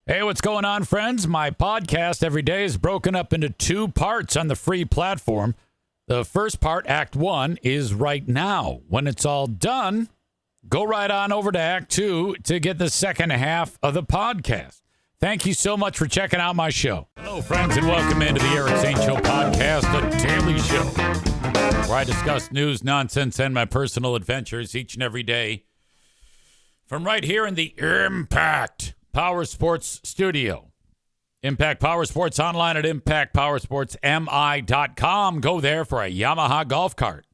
Hey, what's going on, friends? My podcast every day is broken up into two parts on the free platform. The first part, Act 1, is right now. When it's all done, go right on over to Act 2 to get the second half of the podcast. Thank you so much for checking out my show. Hello, friends, and welcome into the Eric Zane Show podcast, a daily show where I discuss news, nonsense, and my personal adventures each and every day from right here in the Impact Power Sports Studio. Impact Power Sports online at impactpowersportsmi.com. Go there for a Yamaha golf cart.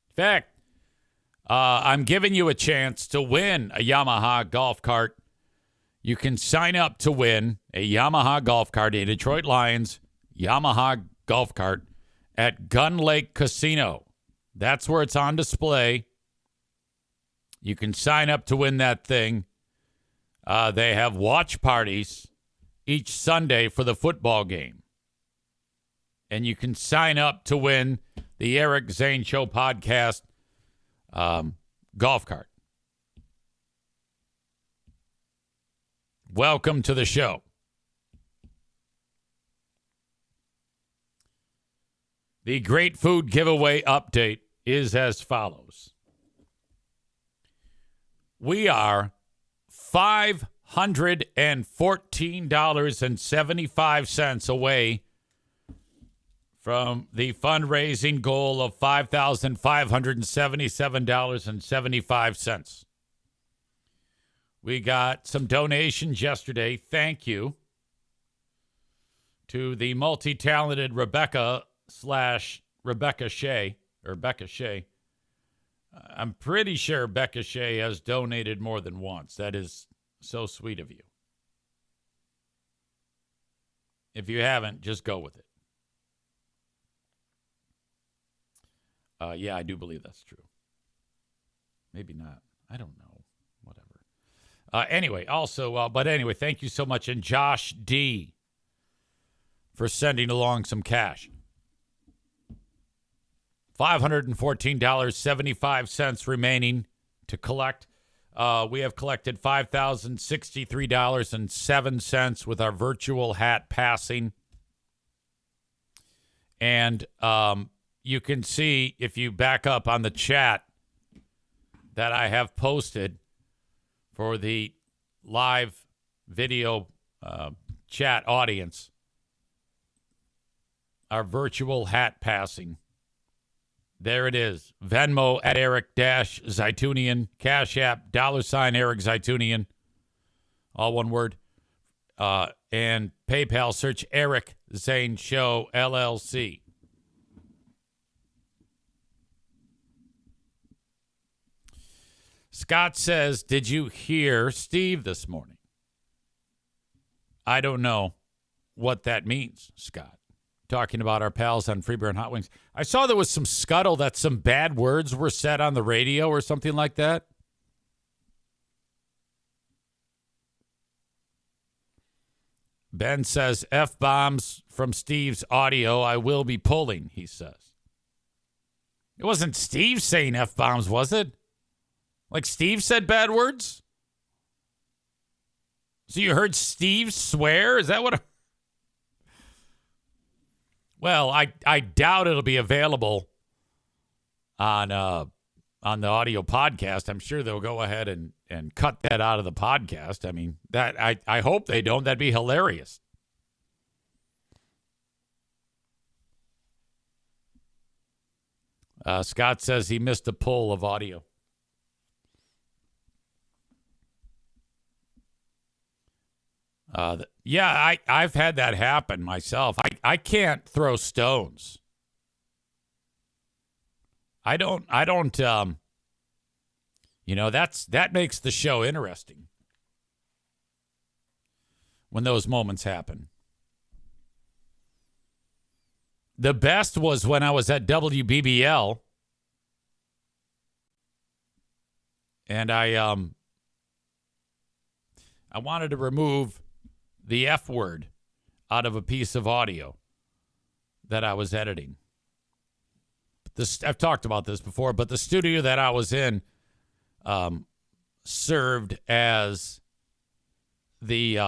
In fact, I'm giving you a chance to win a Yamaha golf cart. You can sign up to win a Yamaha golf cart, a Detroit Lions Yamaha golf cart at Gun Lake Casino. That's where it's on display. You can sign up to win that thing. They have watch parties each Sunday for the football game. And you can sign up to win the Eric Zane Show podcast golf cart. Welcome to the show. The Great Food Giveaway update is as follows. We are $514.75 away from the fundraising goal of $5,577.75. We got some donations yesterday. Thank you to the multi-talented Rebecca Shea. I'm pretty sure Becca Shea has donated more than once. That is so sweet of you. If you haven't, just go with it. Yeah, I do believe that's true. Maybe not. I don't know. Whatever. Anyway, thank you so much. And Josh D. for sending along some cash. $514.75 remaining to collect. We have collected $5,063.07 with our virtual hat passing. And you can see, if you back up on the chat that I have posted for the live video chat audience, our virtual hat passing. There it is. Venmo at Eric-Zaitunian. Cash App, $ Eric Zaitunian. All one word. And PayPal, search Eric Zane Show, LLC. Scott says, did you hear Steve this morning? I don't know what that means, Scott. Talking about our pals on Free Beer and Hot Wings. I saw there was some scuttle that some bad words were said on the radio or something like that. Ben says, F-bombs from Steve's audio. I will be pulling, he says. It wasn't Steve saying F-bombs, was it? Like Steve said bad words? So you heard Steve swear? Is that what... Well, I doubt it'll be available on the audio podcast. I'm sure they'll go ahead and cut that out of the podcast. I mean, that I hope they don't. That'd be hilarious. Scott says he missed a pull of audio. Yeah, I've had that happen myself. I can't throw stones. I don't, that makes the show interesting when those moments happen. The best was when I was at WBBL and I wanted to remove the F word out of a piece of audio that I was editing. I've talked about this before, but the studio that I was in served as the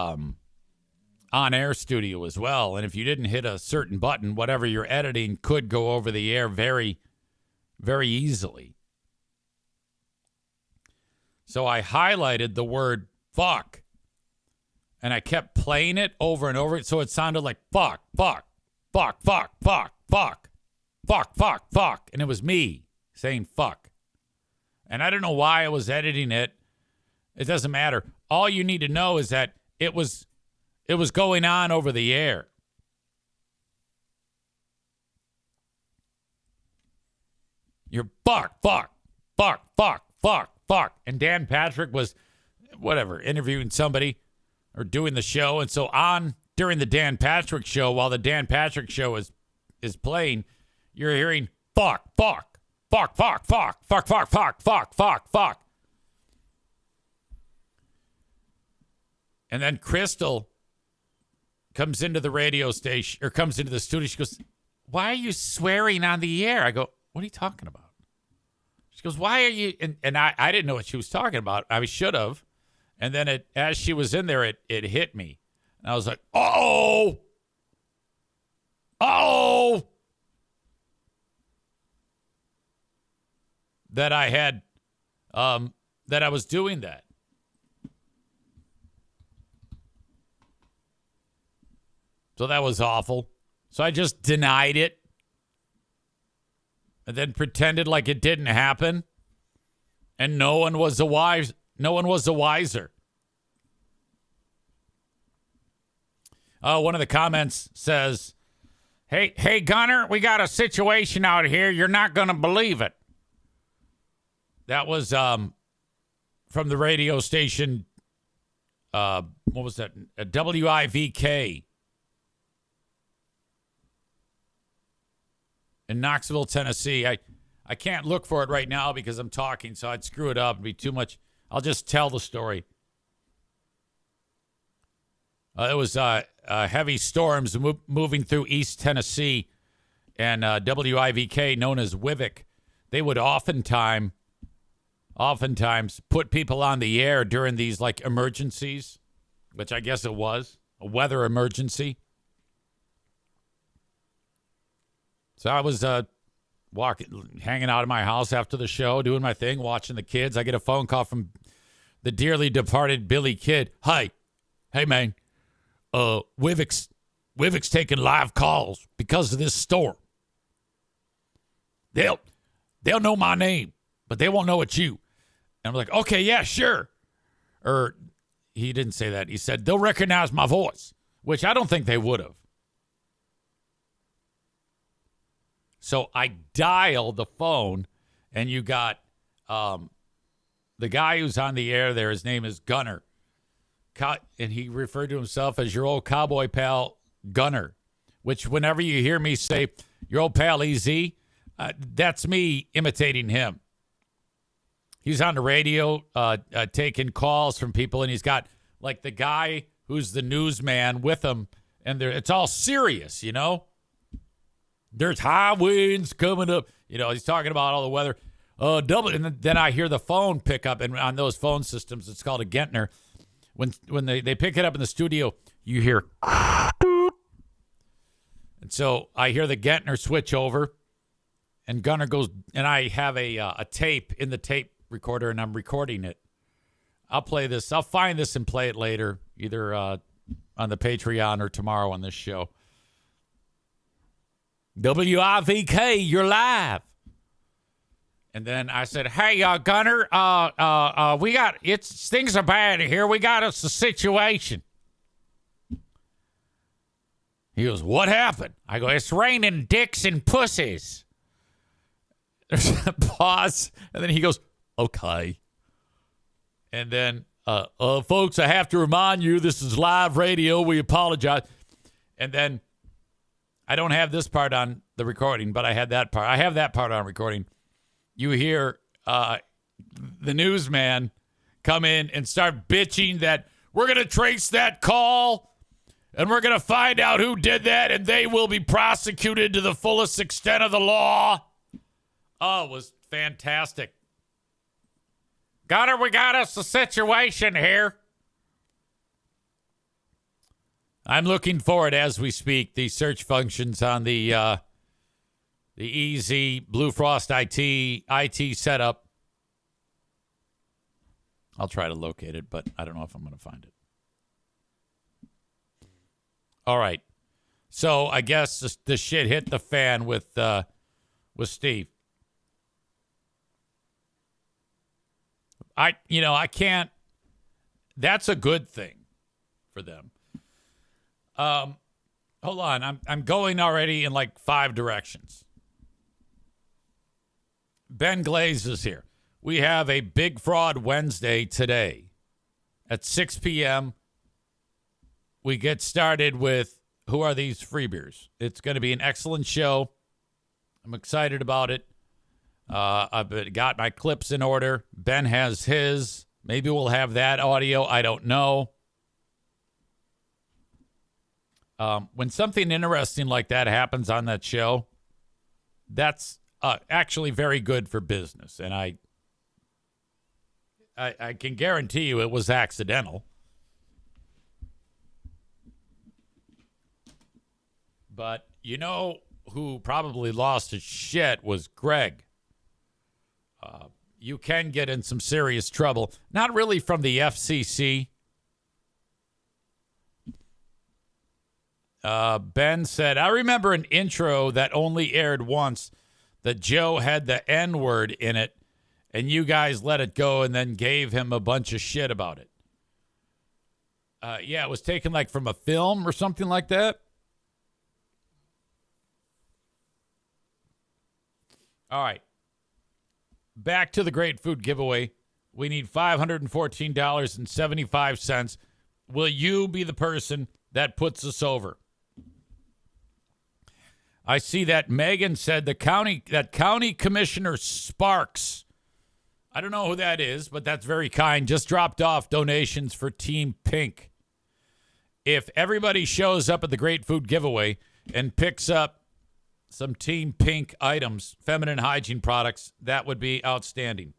on-air studio as well. And if you didn't hit a certain button, whatever you're editing could go over the air very, very easily. So I highlighted the word fuck, and I kept playing it over and over, so it sounded like fuck, fuck, fuck, fuck, fuck, fuck, fuck, fuck, fuck, and it was me saying fuck. And I don't know why I was editing it. It doesn't matter. All you need to know is that it was going on over the air. You're fuck, fuck, fuck, fuck, fuck, fuck. And Dan Patrick was, interviewing somebody or doing the show. And so during the Dan Patrick show, while the Dan Patrick show is playing, you're hearing fuck, fuck, fuck, fuck, fuck, fuck, fuck, fuck, fuck, fuck, fuck. And then Crystal comes into the radio station, or comes into the studio. She goes, "Why are you swearing on the air?" I go, "What are you talking about?" She goes, "Why are you?" And I didn't know what she was talking about. I should have. And then as she was in there, it hit me. And I was like, oh, that I had, that I was doing that. So that was awful. So I just denied it and then pretended like it didn't happen. And no one was the wiser. One of the comments says, Hey, Gunner, we got a situation out here. You're not going to believe it. That was from the radio station. What was that? WIVK. In Knoxville, Tennessee. I can't look for it right now because I'm talking, so I'd screw it up. It'd be too much. I'll just tell the story. It was heavy storms moving through East Tennessee, and WIVK, known as WIVIC, they would oftentimes put people on the air during these like emergencies, which I guess it was a weather emergency. So I was hanging out in my house after the show, doing my thing, watching the kids. I get a phone call from the dearly departed Billy Kidd. Hey, man, Wivic's taking live calls because of this storm. They'll know my name, but they won't know it's you. And I'm like, okay, yeah, sure. Or he didn't say that. He said they'll recognize my voice, which I don't think they would have. So I dialed the phone, and you got the guy who's on the air there. His name is Gunner. And he referred to himself as your old cowboy pal, Gunner, which whenever you hear me say, your old pal, EZ, that's me imitating him. He's on the radio taking calls from people, and he's got, like, the guy who's the newsman with him, and it's all serious, you know? There's high winds coming up. You know, he's talking about all the weather. And then I hear the phone pick up, and on those phone systems, it's called a Gentner. When they pick it up in the studio, you hear. And so I hear the Gentner switch over, and Gunner goes, and I have a tape in the tape recorder, and I'm recording it. I'll play this. I'll find this and play it later, either on the Patreon or tomorrow on this show. WIVK, you're live. And then I said, hey, Gunner, things are bad here. We got us a situation. He goes, what happened? I go, it's raining dicks and pussies. There's a pause. And then he goes, okay. And then, folks, I have to remind you, this is live radio. We apologize. And then I don't have this part on the recording, but I had that part. I have that part on recording. You hear the newsman come in and start bitching that we're going to trace that call and we're going to find out who did that and they will be prosecuted to the fullest extent of the law. Oh, it was fantastic. Gunner, we got us a situation here. I'm looking for it as we speak. The search functions on the EZ Blue Frost IT setup. I'll try to locate it, but I don't know if I'm going to find it. All right. So I guess the shit hit the fan with Steve. I can't. That's a good thing for them. Hold on. I'm going already in like 5 directions. Ben Glaze is here. We have a Big Fraud Wednesday today at 6 p.m. We get started with Who Are These Free Beers? It's going to be an excellent show. I'm excited about it. I've got my clips in order. Ben has his. Maybe we'll have that audio. I don't know. When something interesting like that happens on that show, that's actually very good for business. And I can guarantee you it was accidental. But you know who probably lost his shit was Greg. You can get in some serious trouble. Not really from the FCC. Ben said, I remember an intro that only aired once that Joe had the N-word in it, and you guys let it go and then gave him a bunch of shit about it. Yeah, it was taken like from a film or something like that. All right. Back to the great food giveaway. We need $514.75. Will you be the person that puts us over? I see that Megan said that county commissioner Sparks, I don't know who that is, but that's very kind, just dropped off donations for Team Pink. If everybody shows up at the great food giveaway and picks up some Team Pink items, feminine hygiene products, that would be outstanding.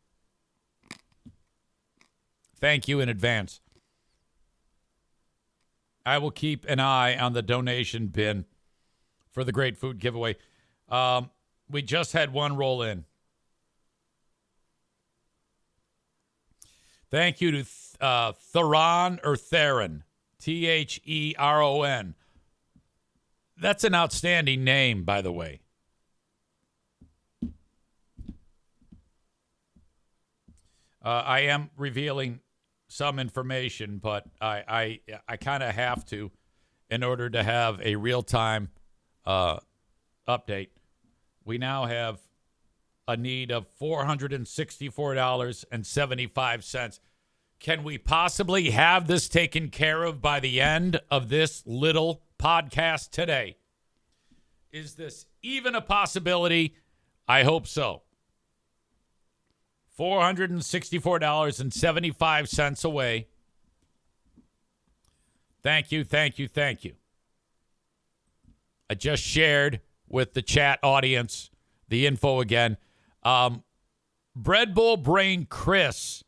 Thank you in advance. I will keep an eye on the donation bin for the great food giveaway. We just had one roll in. Thank you to Theron or Theron, Theron. That's an outstanding name, by the way. I am revealing some information, but I kind of have to in order to have a real-time update. We now have a need of $464.75. Can we possibly have this taken care of by the end of this little podcast today? Is this even a possibility? I hope so. $464.75 away. Thank you, thank you, thank you. I just shared with the chat audience the info again. Bread Bowl Brain Chris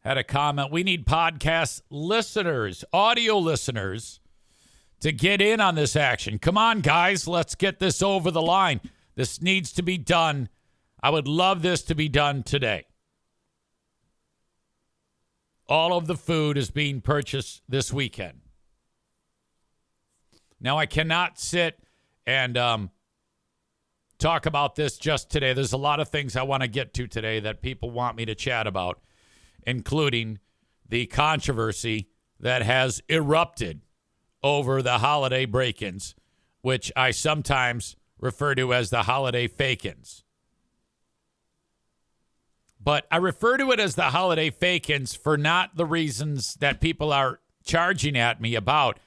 had a comment. We need podcast listeners, audio listeners, to get in on this action. Come on, guys. Let's get this over the line. This needs to be done. I would love this to be done today. All of the food is being purchased this weekend. Now, I cannot sit and talk about this just today. There's a lot of things I want to get to today that people want me to chat about, including the controversy that has erupted over the holiday break-ins, which I sometimes refer to as the holiday fake-ins. But I refer to it as the holiday fake-ins for not the reasons that people are charging at me about.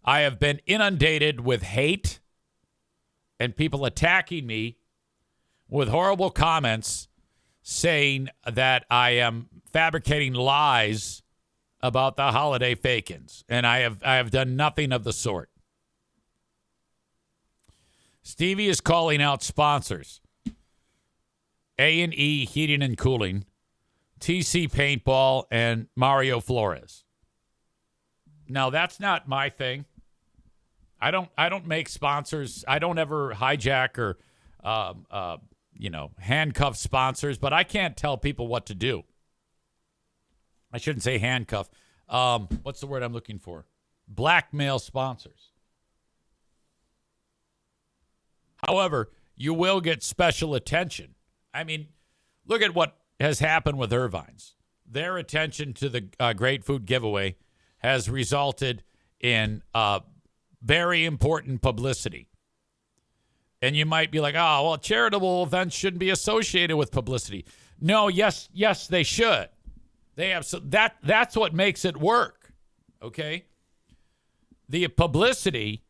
I have been inundated with hate and people attacking me with horrible comments saying that I am fabricating lies about the holiday fake-ins. And I have done nothing of the sort. Stevie is calling out sponsors. A&E Heating and Cooling, TC Paintball, and Mario Flores. Now, that's not my thing. I don't make sponsors. I don't ever hijack or handcuff sponsors, but I can't tell people what to do. I shouldn't say handcuff. What's the word I'm looking for? Blackmail sponsors. However, you will get special attention. I mean, look at what has happened with Irvine's. Their attention to the Great Food Giveaway has resulted in very important publicity. And you might be like, oh, well, charitable events shouldn't be associated with publicity. No, yes, they should. They have that's what makes it work. Okay? The publicity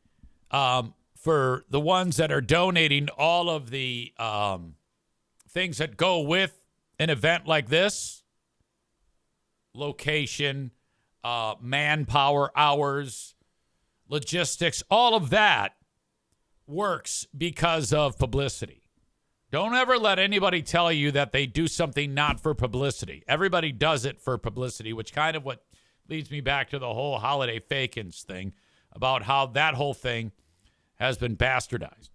for the ones that are donating all of the things that go with an event like this, location, manpower, hours, logistics, all of that works because of publicity. Don't ever let anybody tell you that they do something not for publicity. Everybody does it for publicity, which kind of what leads me back to the whole holiday fake-ins thing about how that whole thing has been bastardized.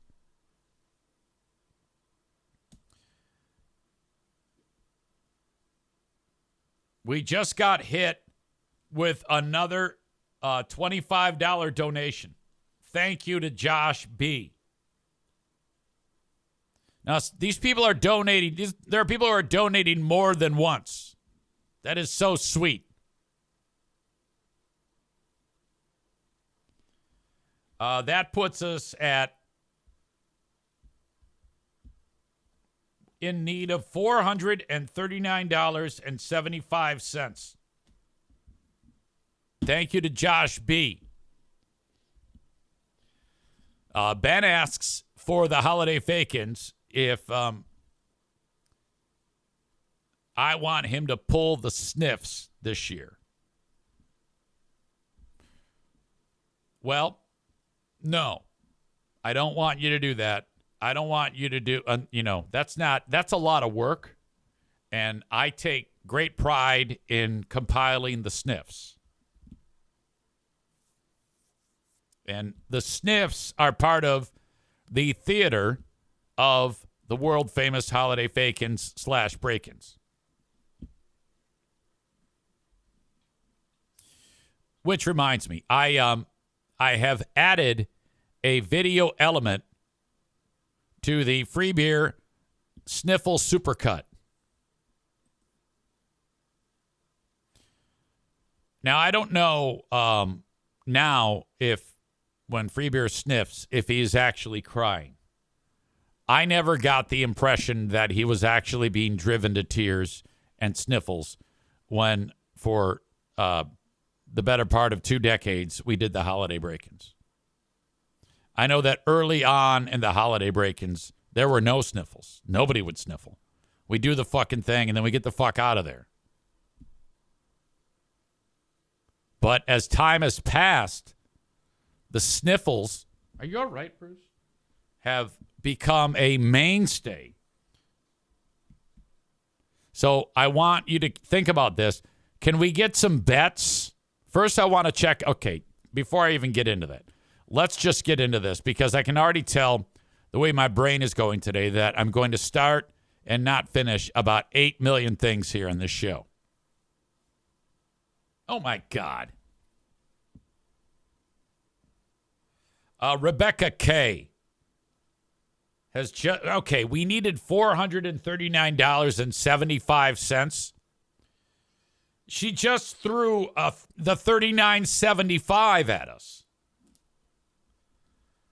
We just got hit with another $25 donation. Thank you to Josh B. Now, these people are donating. There are people who are donating more than once. That is so sweet. That puts us in need of $439.75. Thank you to Josh B. Ben asks for the holiday fake-ins if I want him to pull the sniffs this year. Well, no, I don't want you to do that. I don't want you to do, that's a lot of work. And I take great pride in compiling the sniffs. And the sniffs are part of the theater of the world famous holiday fake-ins / break-ins. Which reminds me, I have added a video element to the free beer sniffle supercut. Now, I don't know now if when free beer sniffs, if he's actually crying. I never got the impression that he was actually being driven to tears and sniffles when, for the better part of 2 decades, we did the holiday break-ins. I know that early on in the holiday break-ins, there were no sniffles. Nobody would sniffle. We do the fucking thing, and then we get the fuck out of there. But as time has passed, the sniffles, are you all right, Bruce? Have become a mainstay. So I want you to think about this. Can we get some bets? First, I want to check. Okay, before I even get into that, let's just get into this because I can already tell the way my brain is going today that I'm going to start and not finish about 8 million things here on this show. Oh, my God. Rebecca K. has just, okay, we needed $439.75. She just threw the $39.75 at us.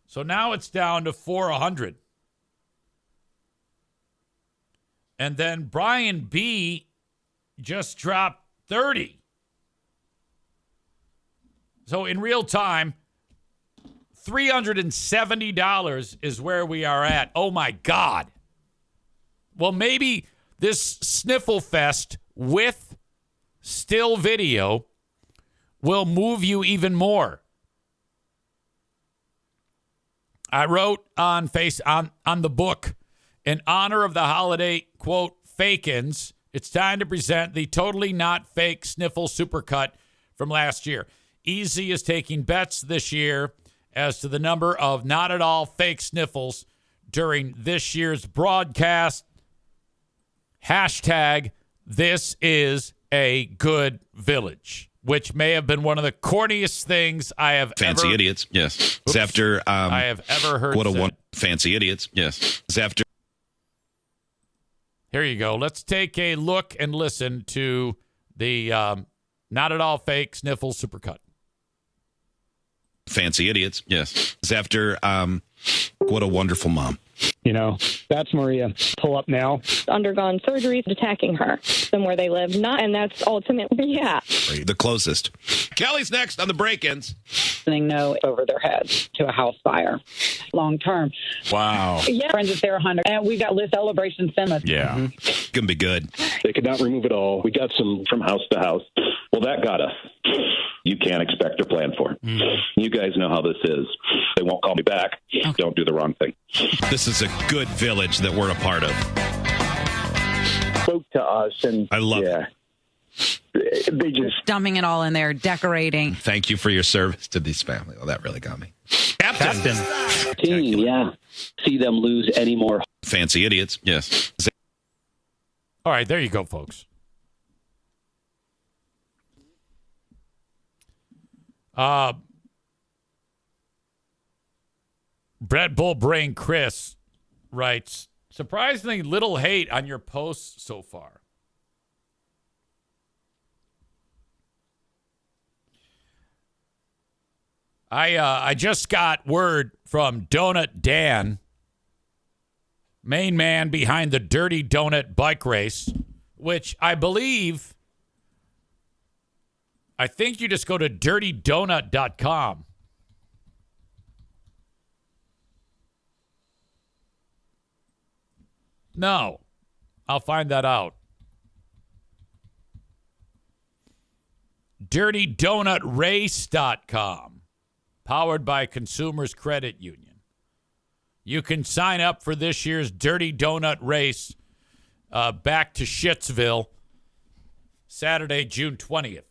So now it's down to $400. And then Brian B. just dropped $30. So in real time, $370 is where we are at. Oh, my God. Well, maybe this sniffle fest with still video will move you even more. I wrote on the book, in honor of the holiday, quote, fake-ins, it's time to present the totally not fake sniffle supercut from last year. EZ is taking bets this year as to the number of not at all fake sniffles during this year's broadcast. Hashtag this is a good village, which may have been one of the corniest things I have fancy ever... idiots, yes. It's after I have ever heard what a said. one fancy idiots, yes. It's after. Here you go. Let's take a look and listen to the not at all fake sniffle supercut. Fancy idiots, yes. It's after what a wonderful mom. You know, that's Maria. Pull up now. Undergone surgeries attacking her than where they live. And that's ultimately, yeah. The closest. Kelly's next on the break-ins. No over their heads to a house fire. Long term. Wow. Yeah. Friends at Sarah Hunter. And we got Liz Celebration Cinema. Yeah. Gonna be good. They could not remove it all. We got some from house to house. Well, that got us. You can't expect or plan for. You guys know how this is. They won't call me back. Okay. Don't do the wrong thing. This is a good village that we're a part of. Spoke to us, and I love it. They just dumping it all in there, decorating. Thank you for your service to this family. Well, that really got me. Captain. Team, yeah. See them lose any more. Fancy idiots, yes. All right, there you go, folks. Red Bull Brain Chris writes, surprisingly little hate on your posts so far. I just got word from Donut Dan, main man behind the Dirty Donut bike race, which I think you just go to dirtydonut.com. No, I'll find that out. DirtyDonutRace.com, powered by Consumers Credit Union. You can sign up for this year's Dirty Donut Race back to Shittsville, Saturday, June 20th.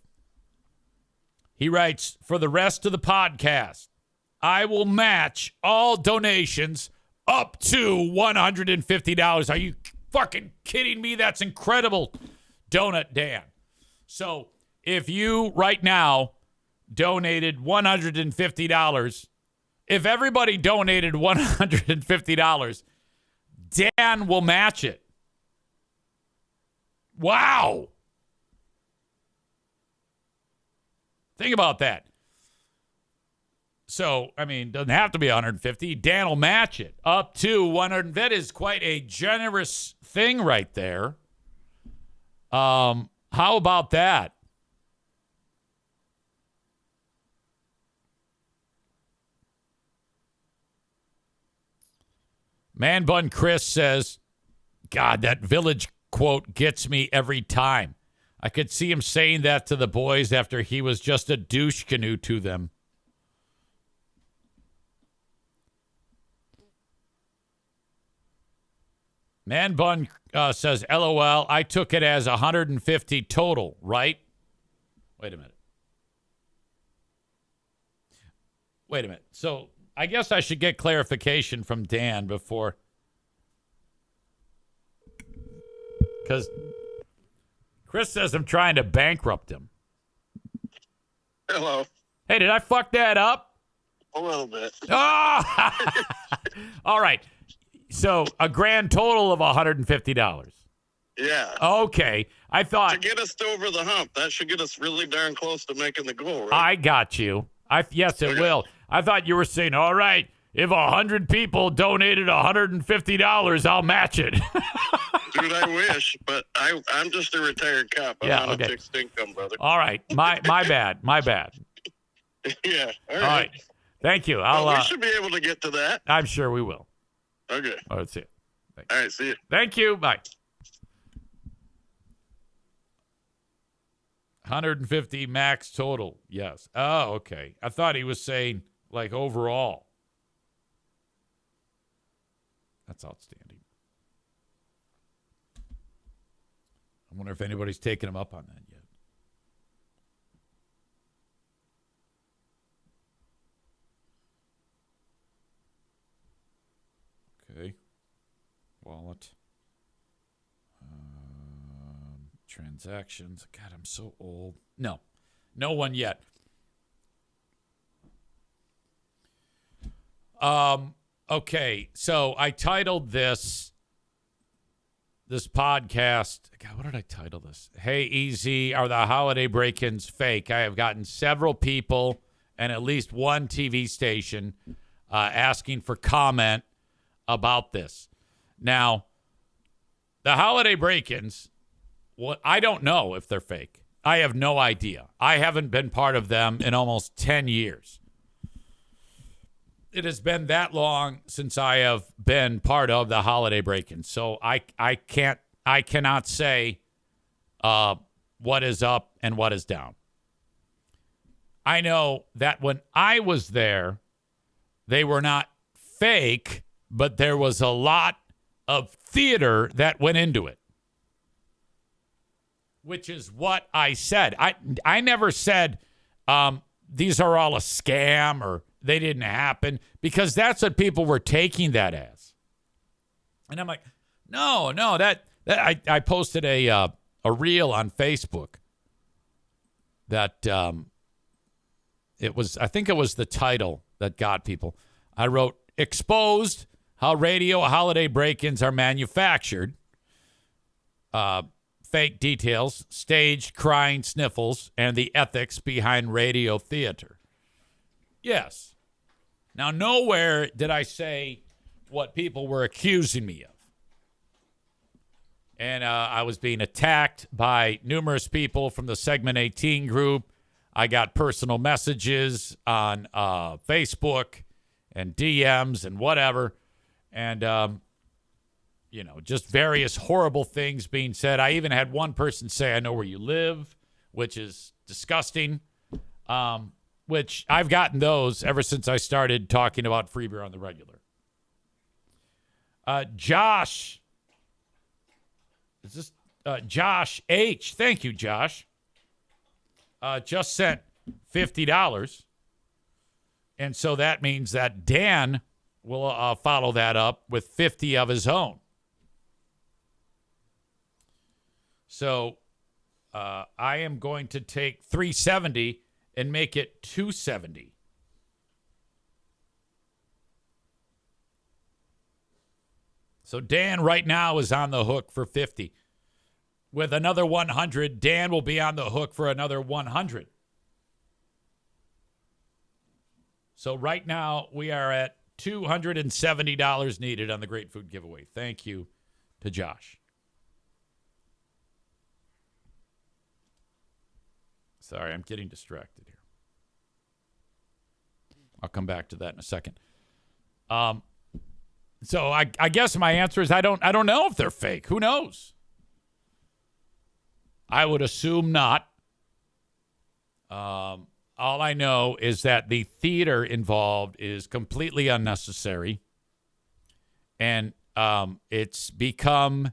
He writes, for the rest of the podcast, I will match all donations up to $150. Are you fucking kidding me? That's incredible, Donut Dan. So if you right now donated $150, if everybody donated $150, Dan will match it. Wow. Think about that. So, I mean, doesn't have to be 150. Dan will match it up to 100. That is quite a generous thing right there. How about that? Man Bun Chris says, God, that village quote gets me every time. I could see him saying that to the boys after he was just a douche canoe to them. Man Bun says, LOL, I took it as 150 total, right? Wait a minute. So I guess I should get clarification from Dan before. Because Chris says I'm trying to bankrupt him. Hello. Hey, did I fuck that up? A little bit. Oh! All right. So a grand total of $150. Yeah. Okay. I thought... To get us over the hump. That should get us really darn close to making the goal, right? I got you. Yes, it will. I thought you were saying, all right, if 100 people donated $150, I'll match it. Dude, I wish, but I'm just a retired cop. I'm not a fixed income, brother. All right. My bad. Yeah. All right. Thank you. We should be able to get to that. I'm sure we will. Okay. All right, see you. All right, see you. Thank you. Bye. 150 max total. Yes. Oh, okay. I thought he was saying, like, overall. That's outstanding. I wonder if anybody's taken him up on that yet. wallet. Transactions. God, I'm so old. No one yet. Okay, so I titled this podcast. God, what did I title this? Hey, EZ, are the holiday break-ins fake? I have gotten several people and at least one TV station asking for comment about this. Now, the holiday break-ins, I don't know if they're fake. I have no idea. I haven't been part of them in almost 10 years. It has been that long since I have been part of the holiday break-in. So I cannot say what is up and what is down. I know that when I was there, they were not fake, but there was a lot of theater that went into it, which is what I said. I never said these are all a scam or they didn't happen, because that's what people were taking that as. And I'm like, no, that I posted a reel on Facebook that I think it was the title that got people. I wrote, exposed how radio holiday break-ins are manufactured. Fake details, staged crying sniffles, and the ethics behind radio theater. Yes. Now, nowhere did I say what people were accusing me of. And I was being attacked by numerous people from the Segment 18 group. I got personal messages on Facebook and DMs and whatever. And, just various horrible things being said. I even had one person say, I know where you live, which is disgusting. Which I've gotten those ever since I started talking about free beer on the regular. Josh. Is this Josh H? Thank you, Josh. Just sent $50. And so that means that Dan will follow that up with 50 of his own. So I am going to take 370 and make it 270. So Dan right now is on the hook for 50. With another 100, Dan will be on the hook for another 100. So right now we are at $270 needed on the Great Food Giveaway. Thank you to Josh. Sorry, I'm getting distracted here. I'll come back to that in a second. So I guess my answer is I don't know if they're fake. Who knows? I would assume not. All I know is that the theater involved is completely unnecessary, and it's become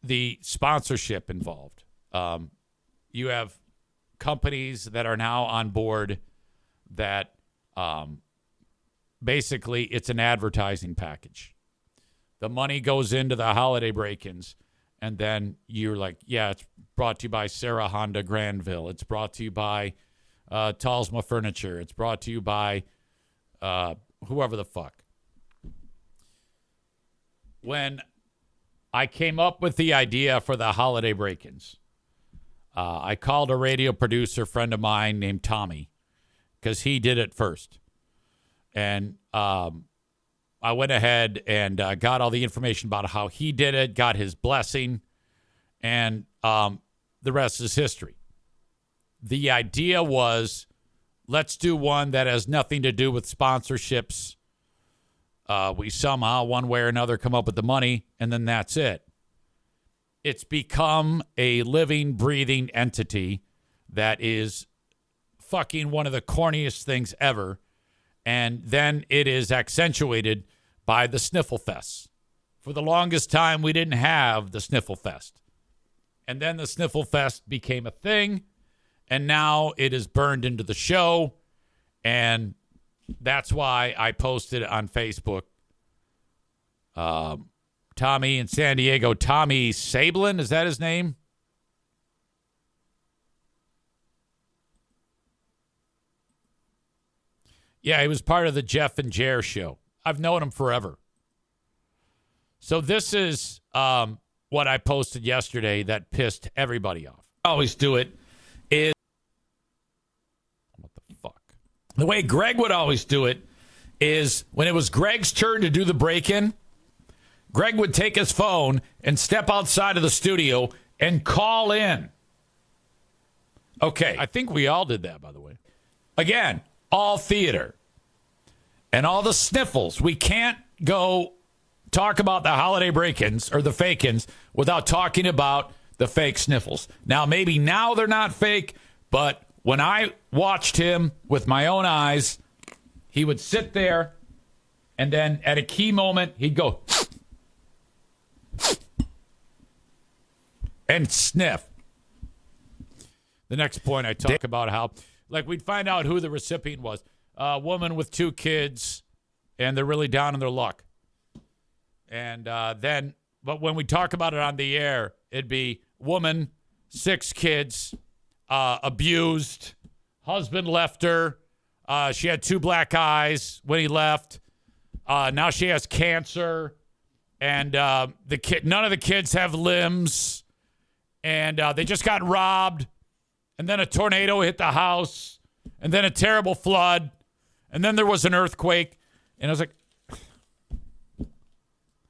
the sponsorship involved. You have companies that are now on board that basically it's an advertising package. The money goes into the holiday break-ins, and then you're like, yeah, it's brought to you by Sarah Honda Granville. It's brought to you by Talsma Furniture. It's brought to you by whoever the fuck. When I came up with the idea for the holiday break-ins, I called a radio producer friend of mine named Tommy because he did it first. And I went ahead and got all the information about how he did it, got his blessing, and the rest is history. The idea was, let's do one that has nothing to do with sponsorships. We somehow, one way or another, come up with the money, and then that's it. It's become a living, breathing entity that is fucking one of the corniest things ever. And then it is accentuated by the Sniffle Fest. For the longest time, we didn't have the Sniffle Fest. And then the Sniffle Fest became a thing. And now it is burned into the show. And that's why I posted on Facebook Tommy in San Diego. Tommy Sablin, is that his name? Yeah, he was part of the Jeff and Jer show. I've known him forever. So this is what I posted yesterday that pissed everybody off. I always do it is, what the fuck? The way Greg would always do it is when it was Greg's turn to do the break-in, Greg would take his phone and step outside of the studio and call in. Okay, I think we all did that, by the way. Again, all theater and all the sniffles. We can't go talk about the holiday break-ins or the fake-ins without talking about the fake sniffles. Now, maybe now they're not fake, but when I watched him with my own eyes, he would sit there, and then at a key moment, he'd go and sniff. The next point I talk about how, like, we'd find out who the recipient was. A woman with 2 kids, and they're really down on their luck. And but when we talk about it on the air, it'd be woman, 6 kids, abused, husband left her. She had 2 black eyes when he left. Now she has cancer, and none of the kids have limbs, and they just got robbed, and then a tornado hit the house, and then a terrible flood, and then there was an earthquake, and I was like,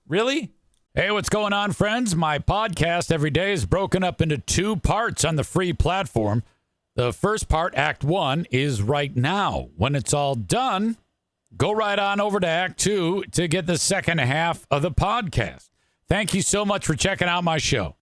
really? Hey, what's going on, friends? My podcast every day is broken up into 2 parts on the free platform. The first part, Act 1, is right now. When it's all done, go right on over to Act 2 to get the second half of the podcast. Thank you so much for checking out my show.